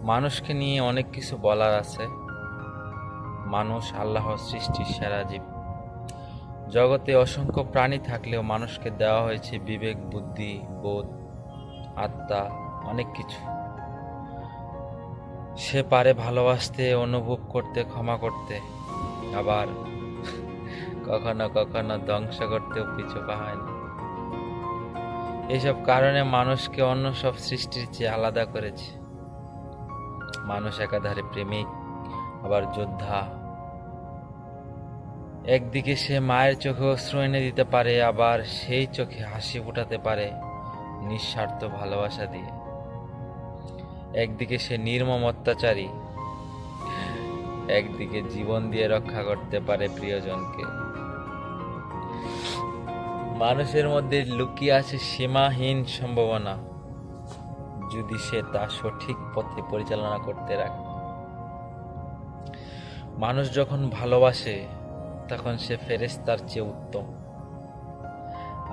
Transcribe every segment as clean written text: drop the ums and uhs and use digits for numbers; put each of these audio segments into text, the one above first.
মানুষকে নিয়ে অনেক কিছু বলার আছে। মানুষ আল্লাহর সৃষ্টির সেরা জীব। জগতে অসংখ্য প্রাণী থাকলেও মানুষকে দেওয়া হয়েছে বিবেক, বুদ্ধি, বোধ, আত্মা, অনেক কিছু। সে পারে ভালোবাসতে, অনুভব করতে, ক্ষমা করতে, আবার কখনো কখনো ধ্বংস করতেও পিছু পা হয় না। এইসব কারণে মানুষকে অন্য সব সৃষ্টির চেয়ে আলাদা করেছে। মানুষ একাধারে প্রেমিক, আবার যোদ্ধা। একদিকে সে মায়ের চোখে অশ্রু এনে দিতে পারে, আবার সেই চোখে হাসি ফোটাতে পারে নিঃস্বার্থ ভালোবাসা দিয়ে। একদিকে সে নির্মম অত্যাচারী, একদিকে জীবন দিয়ে রক্ষা করতে পারে প্রিয়জনকে। মানুষের মধ্যে লুকিয়ে আছে সীমাহীন সম্ভাবনা, যদি সে তা সঠিক পথে পরিচালনা করতে রাখে। মানুষ যখন ভালোবাসে তখন সে ফেরেশতার চেয়ে উত্তম,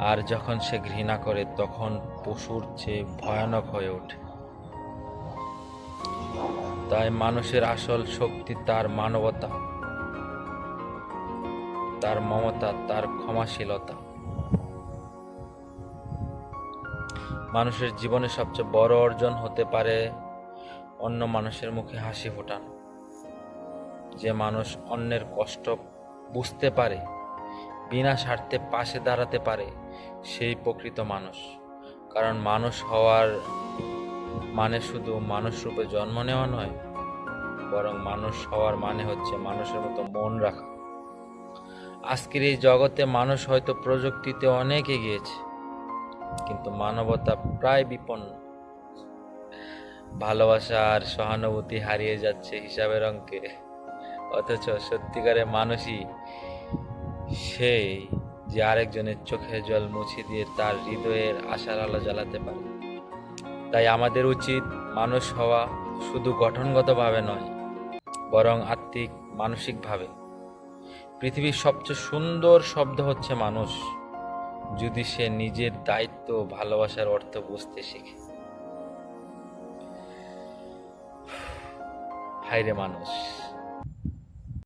আর যখন সে ঘৃণা করে তখন পশুর চেয়ে ভয়ানক হয়ে ওঠে। তাই মানুষের আসল শক্তি তার মানবতা, তার মমতা, তার ক্ষমাশীলতা। মানুষের জীবনে সবচেয়ে বড় অর্জন হতে পারে অন্য মানুষের মুখে হাসি ফোটানো। যে মানুষ অন্যের কষ্ট বুঝতে পারে, বিনা স্বার্থে পাশে দাঁড়াতে পারে, সেই প্রকৃত মানুষ। কারণ মানুষ হওয়ার মানে শুধু মানুষ রূপে জন্ম নেওয়া নয়, বরং মানুষ হওয়ার মানে হচ্ছে মানুষের মতো মন রাখা। আজকের এই জগতে মানুষ হয়তো প্রযুক্তিতে অনেক এগিয়েছে, কিন্তু মানবতা প্রায় বিপন্ন। ভালোবাসা আর সহানুভূতি হারিয়ে যাচ্ছে হিসাবের অঙ্কে। অথচ সত্যিকারের মানুষই সেই যে আরেকজনের চোখের জল মুছে দিয়ে তার হৃদয়ের আশার আলো জ্বালাতে পারে। তাই আমাদের উচিত মানুষ হওয়া শুধু গঠনগতভাবে নয়, বরং আত্মিক, মানসিকভাবে। পৃথিবীর সবচেয়ে সুন্দর শব্দ হচ্ছে মানুষ, যদি সে নিজের দায়িত্ব ও ভালোবাসার অর্থ বুঝতে শিখে। হায়রে মানুষ!